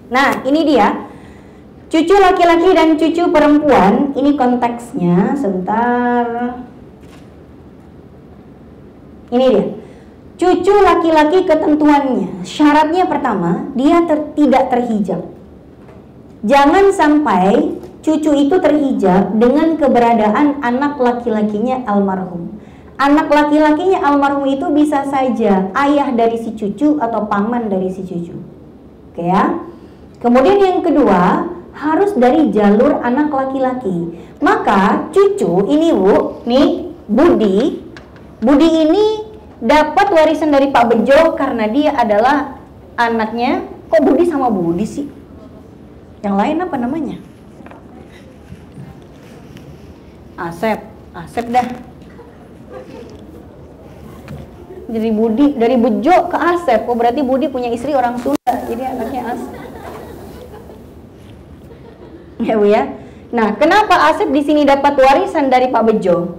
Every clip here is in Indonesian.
Nah, ini dia. Cucu laki-laki dan cucu perempuan, ini konteksnya, sebentar. Ini dia. Cucu laki-laki ketentuannya, syaratnya pertama, dia tidak terhijab. Jangan sampai cucu itu terhijab dengan keberadaan anak laki-lakinya almarhum. Anak laki-lakinya almarhum itu bisa saja ayah dari si cucu atau paman dari si cucu. Oke ya. Kemudian yang kedua, harus dari jalur anak laki-laki. Maka cucu ini Bu, nih Budi ini dapat warisan dari Pak Bejo karena dia adalah anaknya. Kok Budi sama Budi sih? Yang lain apa namanya? Asep dah. Dari Budi, dari Bejo ke Asep. Oh berarti Budi punya istri orang Sunda, jadi anaknya Asep. Ya Bu ya. Nah, kenapa Asep di sini dapat warisan dari Pak Bejo?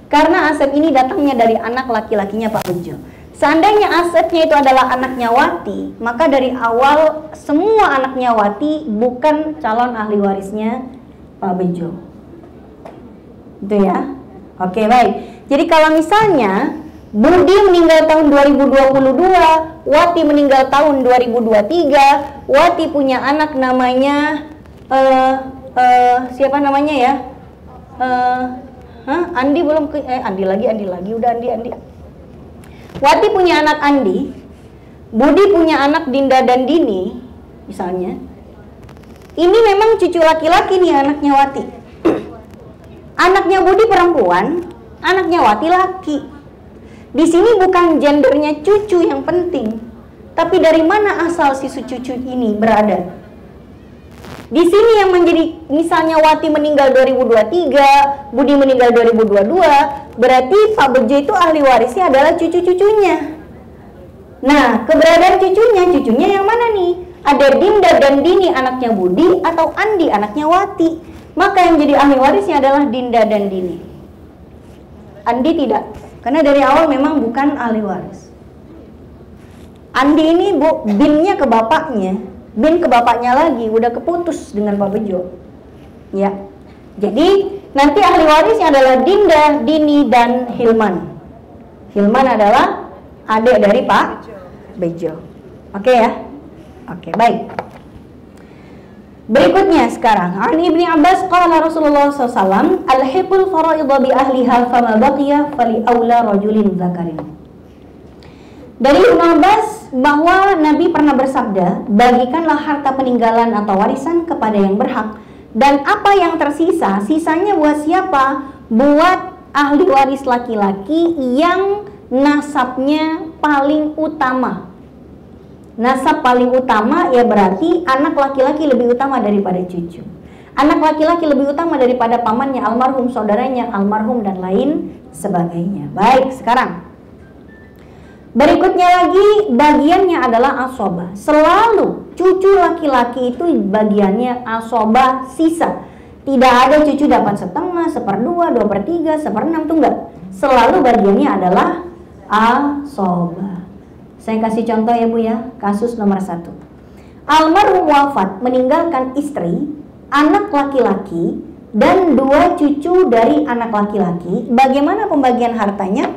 Karena Asep ini datangnya dari anak laki-lakinya Pak Bejo. Seandainya Asepnya itu adalah anaknya Wati, maka dari awal semua anaknya Wati bukan calon ahli warisnya Pak Bejo. Itu ya. Oke, baik. Jadi kalau misalnya Budi meninggal tahun 2022, Wati meninggal tahun 2023, Wati punya anak namanya siapa namanya ya? Andi belum Andi lagi udah Andi. Wati punya anak Andi, Budi punya anak Dinda dan Dini, misalnya. Ini memang cucu laki-laki nih anaknya Wati. Anaknya Budi perempuan, anaknya Wati laki. Di sini bukan gendernya cucu yang penting, tapi dari mana asal si cucu ini berada. Di sini yang menjadi, misalnya Wati meninggal 2023, Budi meninggal 2022, berarti Pak Bejo itu ahli warisnya adalah cucu-cucunya. Nah, keberadaan cucunya yang mana nih? Ada Dinda dan Dini anaknya Budi atau Andi anaknya Wati. Maka yang jadi ahli warisnya adalah Dinda dan Dini. Andi tidak, karena dari awal memang bukan ahli waris. Andi ini Bu, binnya ke bapaknya. Bin ke bapaknya lagi, udah keputus dengan Pak Bejo. Ya. Jadi nanti ahli warisnya adalah Dinda, Dini, dan Hilman. Hilman adalah adik dari Pak Bejo. Oke ya? Oke, baik. Berikutnya sekarang, An Ibni Abbas qala Rasulullah SAW, al-hibul faraidha bi ahliha fama baqiya fali aula rajulin zakarin. Dari Ibnu Abbas bahwa Nabi pernah bersabda, bagikanlah harta peninggalan atau warisan kepada yang berhak, dan apa yang tersisa, sisanya buat siapa? Buat ahli waris laki-laki yang nasabnya paling utama. Nasab paling utama ya berarti anak laki-laki lebih utama daripada cucu. Anak laki-laki lebih utama daripada pamannya almarhum, saudaranya almarhum, dan lain sebagainya. Baik, sekarang berikutnya lagi bagiannya adalah asobah. Selalu cucu laki-laki itu bagiannya asobah sisa. Tidak ada cucu dapat setengah, seperdua, 2/3, 1/6 tuh enggak. Selalu bagiannya adalah asobah. Saya kasih contoh ya Bu ya, kasus nomor 1. Almarhum wafat meninggalkan istri, anak laki-laki, dan 2 cucu dari anak laki-laki. Bagaimana pembagian hartanya?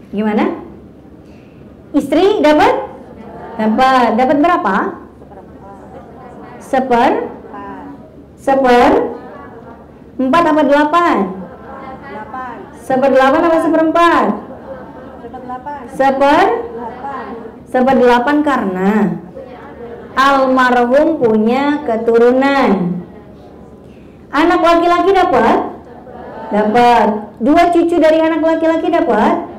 Gimana? Istri dapat berapa? Empat apa 8? 1/8 apa 1/4? 1/8 karena almarhum punya keturunan. Anak laki-laki dapat? 2 cucu dari anak laki-laki dapat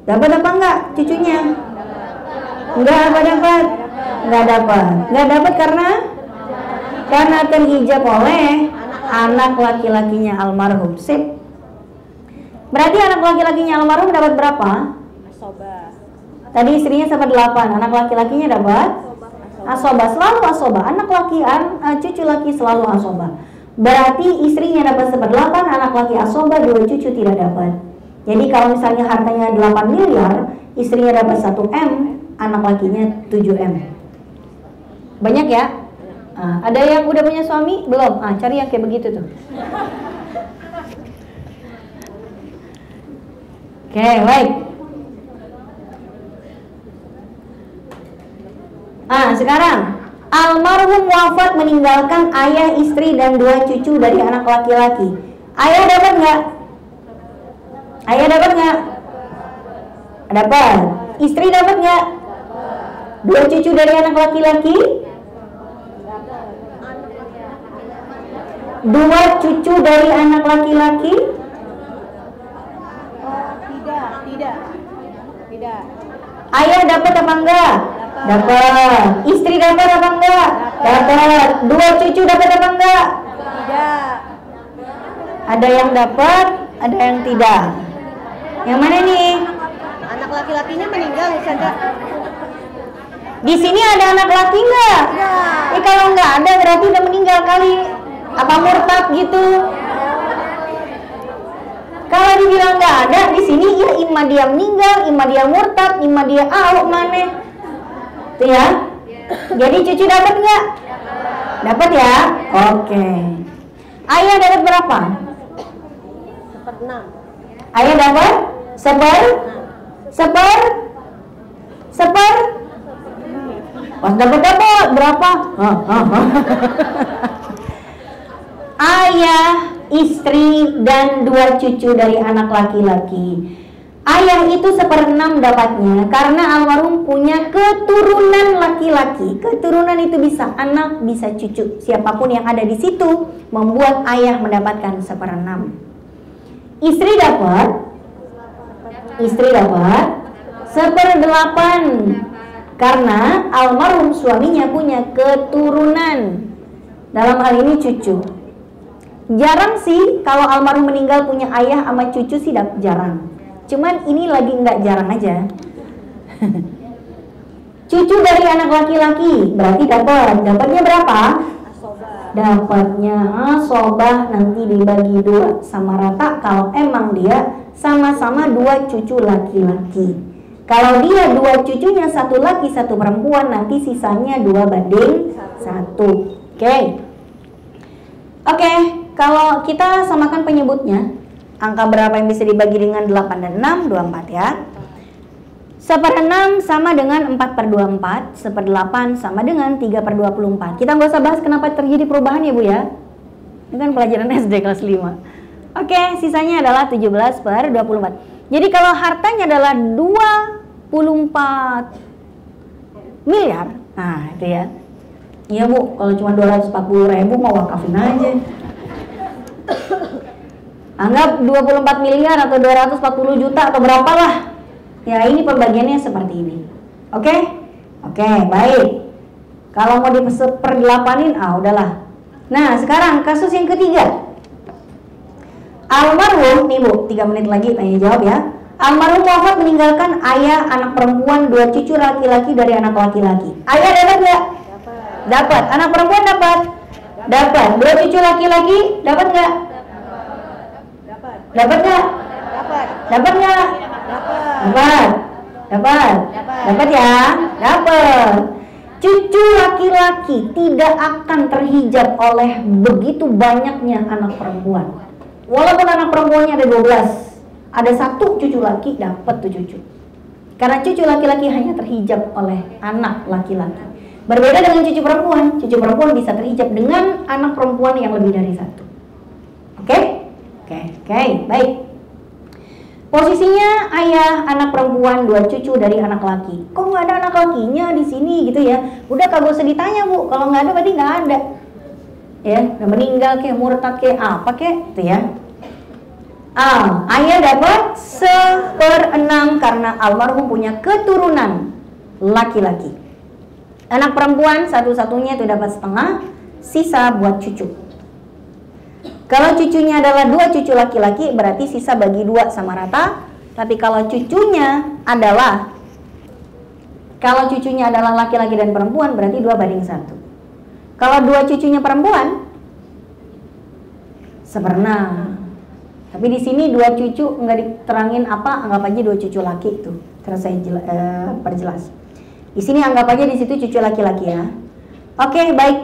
apa enggak cucunya? Enggak dapat karena terhijab oleh anak laki-lakinya almarhum. Sip. Berarti anak laki-lakinya almarhum dapat berapa? Asobah. Tadi istrinya 1/8, anak laki-lakinya dapat asobah. Selalu asobah. Anak laki, cucu laki selalu asobah. Berarti istrinya dapat 1/8, anak laki asobah, 2 cucu tidak dapat. Jadi kalau misalnya hartanya 8 miliar, istrinya dapat 1 M, anak lakinya 7 M. Banyak ya? Ada yang udah punya suami? Belum? Cari yang kayak begitu tuh. Oke, baik. Sekarang almarhum wafat meninggalkan ayah, istri, dan 2 cucu dari anak laki-laki. Ayah dapat nggak? Ayah dapat nggak? Dapat. Istri dapat nggak? 2 cucu dari anak laki-laki? 2 cucu dari anak laki-laki? Tidak. Ayah dapat apa enggak? Dapat. Istri dapat apa enggak? Dapat. 2 cucu dapat apa enggak? Tidak. Ada yang dapat, ada yang tidak. Yang mana nih? Anak laki-lakinya meninggal, Ustazah. Di sini ada anak laki enggak? Enggak. Kalau enggak ada berarti udah meninggal kali. Apa murtad gitu? Kalau dibilang enggak ada di sini, ya imma dia meninggal, imma dia murtad, imma dia maneh. Tuh ya. Jadi cucu dapat enggak? Dapat ya? Oke. Ayah dapat berapa? 1/6. Ayah dapat? Seper? Pas dapat berapa? Ayah, istri, dan 2 cucu dari anak laki-laki. Ayah itu 1/6 dapatnya karena almarhum punya keturunan laki-laki. Keturunan itu bisa anak, bisa cucu. Siapapun yang ada di situ membuat ayah mendapatkan 1/6. Istri dapat 1/8 karena almarhum suaminya punya keturunan. Dalam hal ini cucu. Jarang sih kalau almarhum meninggal punya ayah sama cucu sih jarang. Cuman ini lagi nggak jarang aja. Cucu dari anak laki-laki berarti dapatnya berapa? Dapatnya asobah nanti dibagi 2 sama rata kalau emang dia sama-sama 2 cucu laki-laki. Kalau dia 2 cucunya, 1 laki 1 perempuan, nanti sisanya 2/1. Oke, kalau kita samakan penyebutnya, angka berapa yang bisa dibagi dengan 8 dan 6? 24 ya. 1/6 sama dengan 4/24, 1/8 sama dengan 3/24. Kita nggak usah bahas kenapa terjadi perubahan ya Bu ya. Ini kan pelajaran SD kelas 5. Oke, sisanya adalah 17/24. Jadi kalau hartanya adalah 24 miliar, nah itu ya. Iya Bu, kalau cuma 240.000 mau wakafin aja. Anggap 24 miliar atau 240 juta atau berapalah. Ya ini pembagiannya seperti ini. Oke, baik. Kalau mau diper8-in, udahlah. Nah sekarang kasus yang ketiga. Almarhum, nih Bu, 3 menit lagi tanya jawab ya. Almarhum wafat meninggalkan ayah, anak perempuan, 2 cucu laki-laki dari anak laki-laki. Ayah dapat nggak? Dapat. Anak perempuan dapat? Dapat. 2 cucu laki-laki dapat nggak? Dapat nggak? Dapat nggak? Dapat ya? Dapat. Cucu laki-laki tidak akan terhijab oleh begitu banyaknya anak perempuan. Walaupun anak perempuannya ada 12, ada 1 cucu laki dapat tuh cucu. Karena cucu laki-laki hanya terhijab oleh anak laki-laki. Berbeda dengan cucu perempuan bisa terhijab dengan anak perempuan yang lebih dari 1. Oke, baik. Posisinya ayah, anak perempuan, 2 cucu dari anak laki. Kok nggak ada anak lakinya di sini gitu ya? Udah kagak usah ditanya Bu, kalau nggak ada berarti nggak ada. Ya, udah meninggal kayak murtad kayak apa kayak, itu ya. Ayah dapat 1/6 karena almarhum punya keturunan laki-laki. Anak perempuan satu-satunya itu dapat 1/2, sisa buat cucu. Kalau cucunya adalah 2 cucu laki-laki berarti sisa bagi 2 sama rata. Tapi kalau cucunya adalah laki-laki dan perempuan berarti 2/1. Kalau 2 cucunya perempuan 1/6. Tapi di sini 2 cucu nggak diterangin apa, anggap aja 2 cucu laki itu. Terus saya perjelas. Di sini anggap aja di situ cucu laki-laki ya. Oke, baik.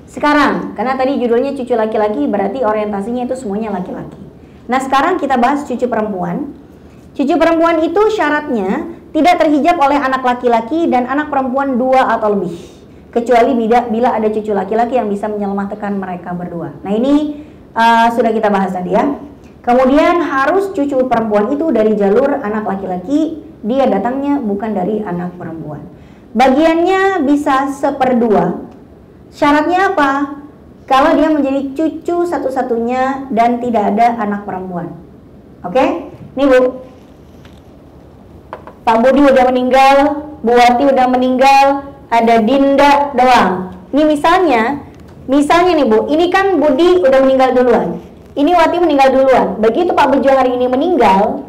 Sekarang, karena tadi judulnya cucu laki-laki, berarti orientasinya itu semuanya laki-laki. Nah, sekarang kita bahas cucu perempuan. Cucu perempuan itu syaratnya tidak terhijab oleh anak laki-laki dan anak perempuan 2 atau lebih. Kecuali bila ada cucu laki-laki yang bisa menyelamatkan mereka berdua. Nah, ini sudah kita bahas tadi ya. Kemudian harus cucu perempuan itu dari jalur anak laki-laki, dia datangnya bukan dari anak perempuan. Bagiannya bisa 1/2. Syaratnya apa? Kalau dia menjadi cucu satu-satunya dan tidak ada anak perempuan. Oke? Nih Bu, Pak Budi udah meninggal, Bu Wati udah meninggal, ada Dinda doang. Ini misalnya nih Bu, ini kan Budi udah meninggal duluan, ini Wati meninggal duluan. Begitu Pak Bejo hari ini meninggal,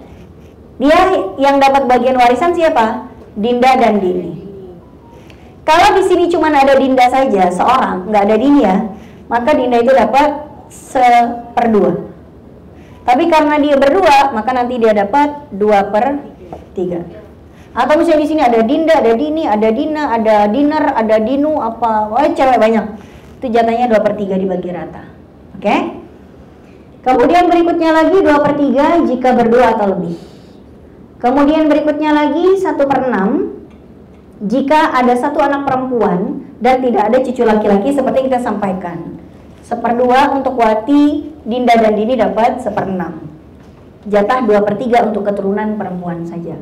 dia yang dapat bagian warisan siapa? Dinda dan Dini. Kalau di sini cuma ada Dinda saja seorang, nggak ada Dini ya, maka Dinda itu dapat 1/2. Tapi karena dia berdua, maka nanti dia dapat 2/3. Atau misalnya di sini ada Dinda, ada Dini, ada Dina, ada Diner, ada Dinu, apa, wah cewek banyak. Itu jatahnya 2/3 dibagi rata. Oke? Kemudian berikutnya lagi 2/3 jika berdua atau lebih. Kemudian berikutnya lagi 1/6 jika ada 1 anak perempuan dan tidak ada cucu laki-laki seperti yang kita sampaikan. 1/2 untuk Wati, Dinda dan Dini dapat 1/6. Jatah 2/3 untuk keturunan perempuan saja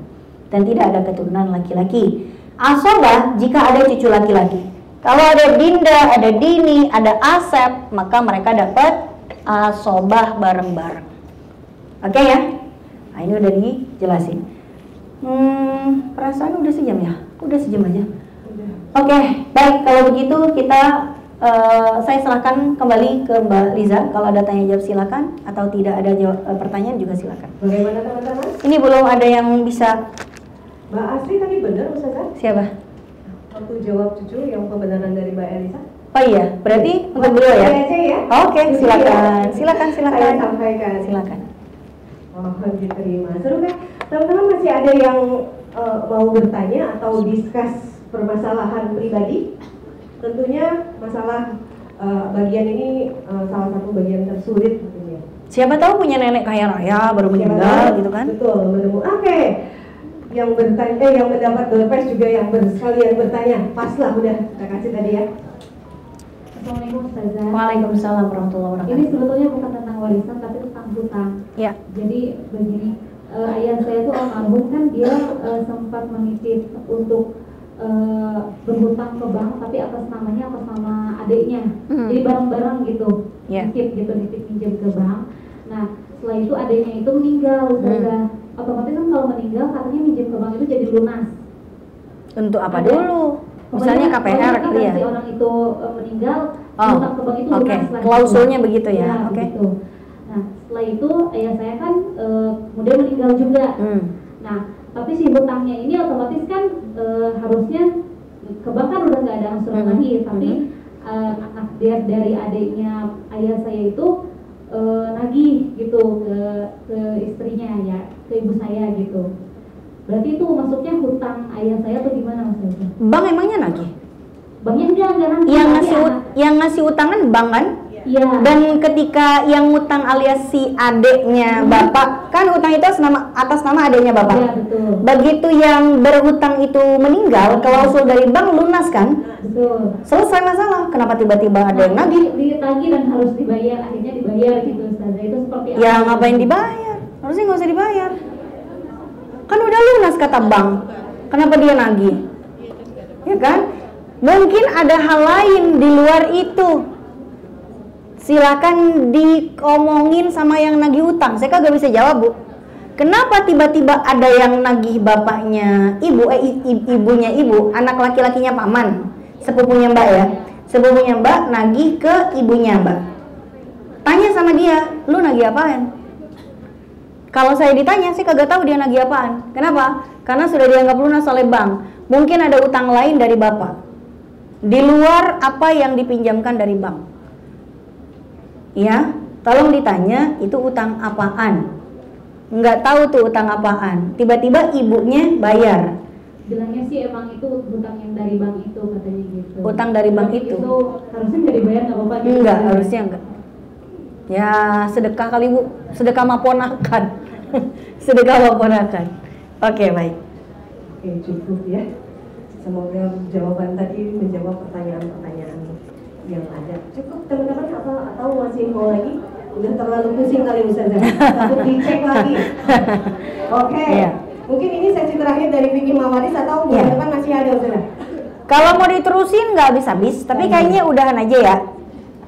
dan tidak ada keturunan laki-laki. Asobah jika ada cucu laki-laki. Kalau ada Dinda, ada Dini, ada Asep, maka mereka dapat asobah bareng-bareng. Oke ya? Nah, ini udah dijelasin. Perasaan udah sejam ya? Udah sejam aja. Oke, baik, kalau begitu kita saya serahkan kembali ke Mbak Liza. Kalau ada tanya jawab silakan, atau tidak ada pertanyaan juga silakan. Bagaimana teman-teman? Ini belum ada yang bisa. Mbak Asri tadi benar Ustazah? Siapa? Waktu jawab cucu yang pembenaran dari Mbak Elisa. Oh iya, berarti untuk beliau ya? Saya aja ya. Oke, silakan. Silakan. Saya sampaikan. Silakan. Mohon diterima. Seru kan? Teman-teman masih ada yang mau bertanya atau discuss permasalahan pribadi? Tentunya masalah bagian ini salah satu bagian tersulit tentunya. Siapa tahu punya nenek kaya raya baru meninggal gitu kan? Betul, Oke. Yang bertanya, yang mendapat door prize juga yang sekalian bertanya. Pas lah udah kita kasih tadi ya. Assalamualaikum Ustazah. Waalaikumsalam warahmatullahi wabarakatuh. Ini sebetulnya bukan tentang warisan tapi tentang hutang. Ya. Jadi begini, ayah saya itu almarhum kan dia sempat menitip untuk berhutang ke bank tapi atas nama adiknya. Jadi bareng-bareng gitu. Yeah. Nitip pinjam ke bank. Nah, setelah itu adiknya itu meninggal Ustazah. Otomatis kan kalau meninggal katanya minjem ke bank itu jadi lunas. Untuk apa dulu? Misalnya KPR gitu ya. Si orang itu meninggal, hutang ke bank itu lunas lagi. Klausulnya begitu ya. Oke. Begitu. Nah, setelah itu ayah saya kan kemudian meninggal juga. Nah, tapi si hutangnya ini otomatis kan harusnya ke bank kan udah nggak ada asuransi lagi, tapi anak dari adiknya ayah saya itu nagih gitu ke istrinya ya, ke ibu saya gitu. Berarti itu masuknya hutang ayah saya atau gimana Mas Reza? Bank emangnya nagih? Banknya enggak nagih. Yang ngasih utangan bank kan? Iya. Dan ketika yang utang alias si adeknya bapak, kan utang itu atas nama adeknya bapak. Iya, betul. Begitu yang berhutang itu meninggal, klausul dari bank lunas kan? Betul. Selesai masalah. Kenapa tiba-tiba ada yang nagih? Ditagih dan harus dibayar, akhirnya dibayar gitu Ustazah. Itu seperti apa? Ya ngapain dibayar? Harusnya nggak usah dibayar. Kan udah lunas kata bank. Kenapa dia nagih? Ya kan? Mungkin ada hal lain di luar itu. Silakan diomongin sama yang nagih utang. Saya kagak bisa jawab, Bu. Kenapa tiba-tiba ada yang nagih bapaknya ibu, ibunya ibu, anak laki-lakinya paman, sepupunya Mbak ya. Sepupunya Mbak nagih ke ibunya Mbak. Tanya sama dia, lu nagih apaan? Kalau saya ditanya, saya kagak tahu dia nagih apaan. Kenapa? Karena sudah dianggap lunas oleh bank. Mungkin ada utang lain dari bapak di luar apa yang dipinjamkan dari bank. Ya, Tolong ditanya itu utang apaan. Nggak tahu tuh utang apaan. Tiba-tiba ibunya bayar. Bilangnya sih emang itu hutang yang dari bank itu katanya gitu. Utang dari bank itu. Harusnya nggak dibayar nggak apa-apa. Enggak, harusnya enggak. Ya sedekah kali Bu, sedekah maponakan. Sedekah maponakan. Oke, baik. Oke, cukup ya. Semoga jawaban tadi menjawab pertanyaan-pertanyaan yang ada. Cukup teman-teman atau masih mau lagi? Udah terlalu pusing kali Ustazah. Takut dicek lagi. Oke. Iya. Mungkin ini sesi terakhir dari Vicky Mawaris atau bulan depan masih ada Ustazah? Kalau mau diterusin nggak habis-habis, tapi kayaknya udahan aja ya.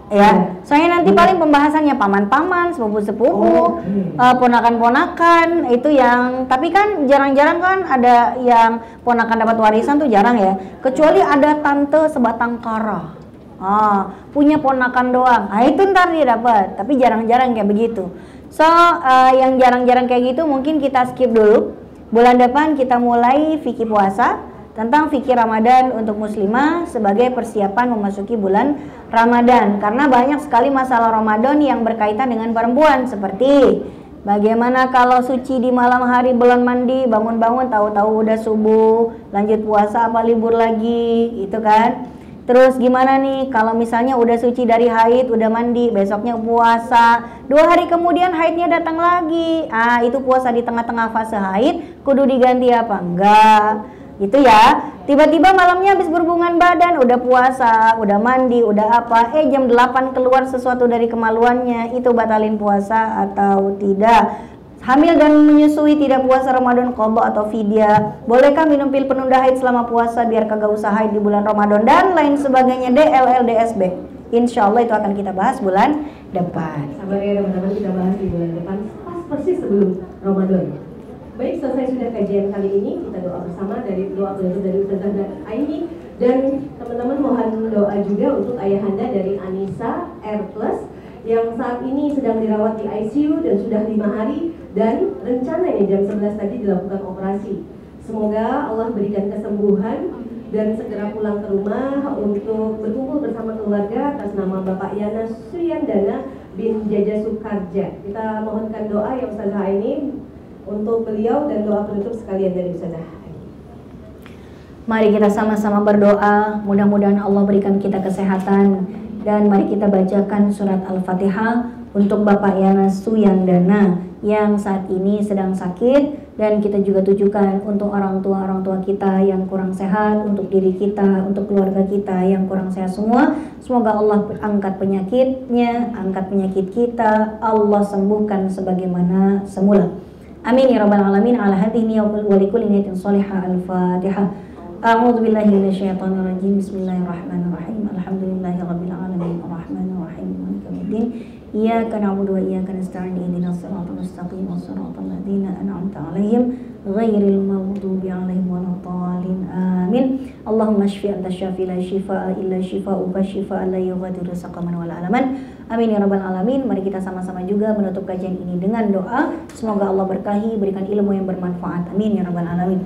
Ya, soalnya nanti paling pembahasannya paman-paman, sepupu-sepupu, ponakan-ponakan itu yang, tapi kan jarang-jarang kan ada yang ponakan dapat warisan tuh jarang ya. Kecuali ada tante sebatang kara, punya ponakan doang, itu ntar dia dapat. Tapi jarang-jarang kayak begitu. So yang jarang-jarang kayak gitu mungkin kita skip dulu. Bulan depan kita mulai fikih puasa tentang fikih Ramadan untuk muslimah sebagai persiapan memasuki bulan Ramadan, karena banyak sekali masalah Ramadan yang berkaitan dengan perempuan, seperti bagaimana kalau suci di malam hari belum mandi, bangun-bangun tahu-tahu udah subuh, lanjut puasa apa libur lagi, itu kan. Terus gimana nih kalau misalnya udah suci dari haid, udah mandi, besoknya puasa, 2 hari kemudian haidnya datang lagi, itu puasa di tengah-tengah fase haid, kudu diganti apa enggak? Gitu ya. Tiba-tiba malamnya habis berhubungan badan, udah puasa, udah mandi, udah apa, jam 8 keluar sesuatu dari kemaluannya, itu batalin puasa atau tidak? Hamil dan menyusui tidak puasa Ramadan qadha atau fidyah? Bolehkah minum pil penunda haid selama puasa biar kagak usah haid di bulan Ramadan, dan lain sebagainya, DLL DSB. Insya Allah itu akan kita bahas bulan depan. Sabar ya teman-teman, kita bahas di bulan depan pas persis sebelum Ramadan. Baik, selesai sudah kajian kali ini. Kita doa bersama dari doa penutup dari Ustazah dan Aini, dan teman-teman mohon doa juga untuk ayahanda dari Anissa R+ yang saat ini sedang dirawat di ICU dan sudah 5 hari, dan rencananya jam 11 tadi dilakukan operasi. Semoga Allah berikan kesembuhan dan segera pulang ke rumah untuk berkumpul bersama keluarga atas nama Bapak Yana Suyandana bin Jaja Sukarja. Kita mohonkan doa ya Ustazah Aini untuk beliau dan doa penutup sekalian dari Ustazah. Mari kita sama-sama berdoa, mudah-mudahan Allah berikan kita kesehatan, dan mari kita bacakan surat Al-Fatihah untuk Bapak Yana Suyandana yang saat ini sedang sakit, dan kita juga tujukan untuk orang tua kita yang kurang sehat, untuk diri kita, untuk keluarga kita yang kurang sehat semua. Semoga Allah angkat penyakitnya, angkat penyakit kita, Allah sembuhkan sebagaimana semula. Amin ya rabbal alamin. Ala hadhihi wa likulli niyatin shalihah. Al-Fatihah. A'udzu billahi minasyaitonir rajim. Bismillahirrahmanirrahim. Alhamdulillahirabbil alamin. Arrahmanir rahim. Maliki yaumiddin. Iyyaka na'budu wa iyyaka nasta'in. Ihdinas siratal mustaqim. Shiratal ladzina an'amta 'alaihim ghairil maghdubi 'alaihim waladdallin. Amin. Allahumma shfi anta syafi la shifaa illa shifaa'uka shifaan la yughadiru saqaman wala alaman. Amin ya rabbal alamin. Mari kita sama-sama juga menutup kajian ini dengan doa. Semoga Allah berkahi, berikan ilmu yang bermanfaat. Amin ya rabbal alamin.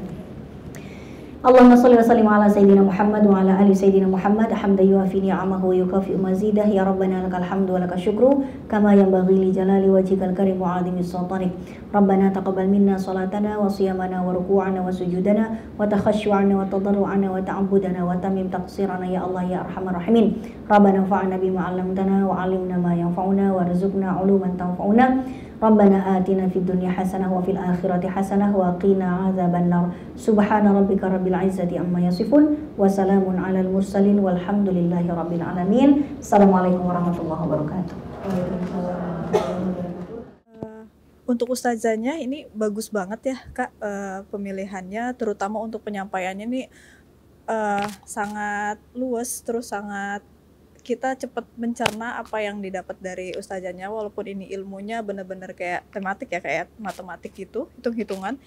Allahumma shalli wa sallim ala sayyidina Muhammad wa ala ali sayyidina Muhammad hamdan yuafi ni'amahu wa yukafi'u mazidah. Ya rabbana lakal hamdu wa lakal syukru kama yanbaghi li jalali wajhikal karim wa 'azimi sultanik. Rabbana taqabbal minna salatana wa siyamana wa ruku'ana wa sujudana wa takhashu'ana wa tadarru'ana wa ta'abbudana wa tamim taqsirana ya Allah ya arhamar rahimin. Rabbana fa'alna bima 'allamtana wa 'allimna ma yanfa'una warzuqna 'uluman tanfa'una. Rabbana atina fid dunya hasanah wa fil akhirati hasanah wa qina adzabannar. Subhana rabbika rabbil izzati amma yasifun wa salamun alal mursalin walhamdulillahi rabbil alamin. Assalamualaikum warahmatullahi wabarakatuh. Untuk ustazahnya ini bagus banget ya Kak, pemilihannya terutama untuk penyampaiannya nih sangat luas, terus sangat kita cepat mencerna apa yang didapat dari ustazahnya, walaupun ini ilmunya benar-benar kayak tematik ya, kayak matematik gitu, hitung-hitungan.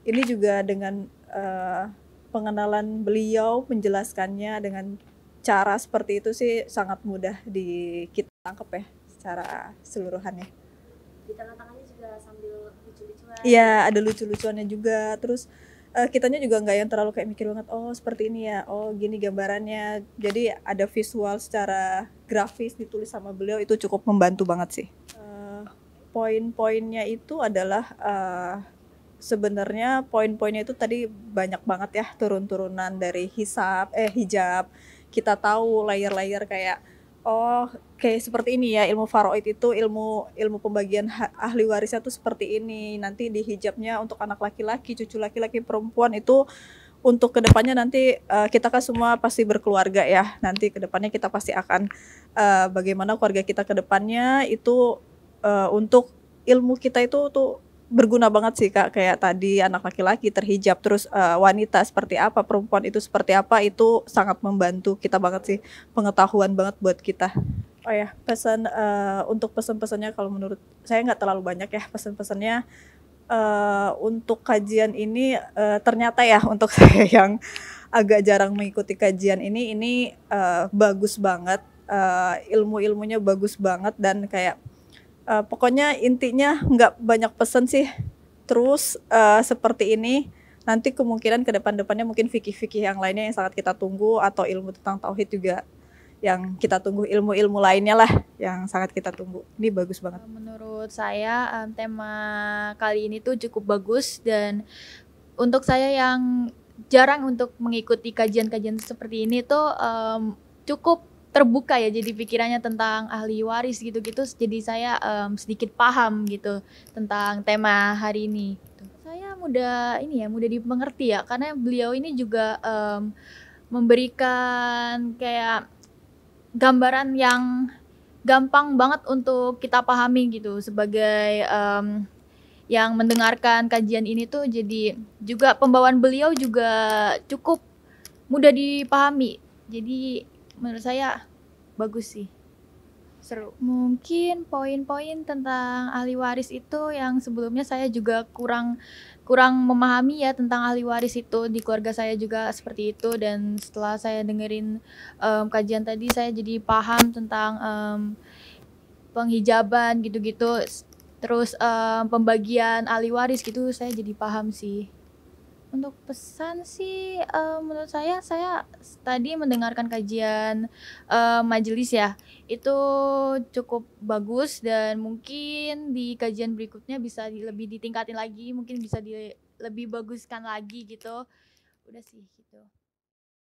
Ini juga dengan pengenalan beliau, menjelaskannya dengan cara seperti itu sih sangat mudah kita tangkap ya secara seluruhannya. Di tengah-tengahnya juga sambil lucu-lucuan. Iya, ada lucu-lucuannya juga. Terus kitanya juga nggak yang terlalu kayak mikir banget, oh seperti ini ya, oh gini gambarannya. Jadi ada visual secara grafis ditulis sama beliau, itu cukup membantu banget sih. poin-poinnya itu adalah sebenarnya poin-poinnya itu tadi banyak banget ya, turun-turunan dari hijab. Kita tahu layer-layer kayak oh kayak seperti ini ya, ilmu faraid itu ilmu pembagian ahli warisnya tuh seperti ini. Nanti di hijabnya untuk anak laki-laki, cucu laki-laki, perempuan itu untuk kedepannya nanti kita kan semua pasti berkeluarga ya. Nanti kedepannya kita pasti akan bagaimana keluarga kita kedepannya itu untuk ilmu kita itu tuh berguna banget sih Kak, kayak tadi anak laki-laki terhijab, terus wanita seperti apa, perempuan itu seperti apa, itu sangat membantu kita banget sih, pengetahuan banget buat kita. Oh ya, pesan untuk pesan-pesannya kalau menurut saya nggak terlalu banyak ya pesan-pesannya. Untuk kajian ini ternyata ya untuk saya yang agak jarang mengikuti kajian ini bagus banget, ilmu-ilmunya bagus banget dan kayak pokoknya intinya nggak banyak pesan sih. Terus seperti ini nanti kemungkinan ke depan-depannya mungkin fikih-fikih yang lainnya yang sangat kita tunggu, atau ilmu tentang tauhid juga yang kita tunggu, ilmu-ilmu lainnya lah yang sangat kita tunggu. Ini bagus banget. Menurut saya tema kali ini tuh cukup bagus, dan untuk saya yang jarang untuk mengikuti kajian-kajian seperti ini tuh cukup terbuka ya, jadi pikirannya tentang ahli waris gitu-gitu, jadi saya sedikit paham gitu tentang tema hari ini. Saya mudah dimengerti ya, karena beliau ini juga memberikan kayak gambaran yang gampang banget untuk kita pahami gitu. Sebagai yang mendengarkan kajian ini tuh jadi juga pembawaan beliau juga cukup mudah dipahami. Jadi menurut saya bagus sih, seru. Mungkin poin-poin tentang ahli waris itu yang sebelumnya saya juga kurang memahami ya tentang ahli waris itu, di keluarga saya juga seperti itu, dan setelah saya dengerin kajian tadi saya jadi paham tentang penghijaban gitu-gitu, terus pembagian ahli waris gitu, saya jadi paham sih. Untuk pesan sih menurut saya tadi mendengarkan kajian majelis ya, itu cukup bagus, dan mungkin di kajian berikutnya bisa lebih ditingkatin lagi, mungkin bisa lebih baguskan lagi gitu. Udah sih gitu.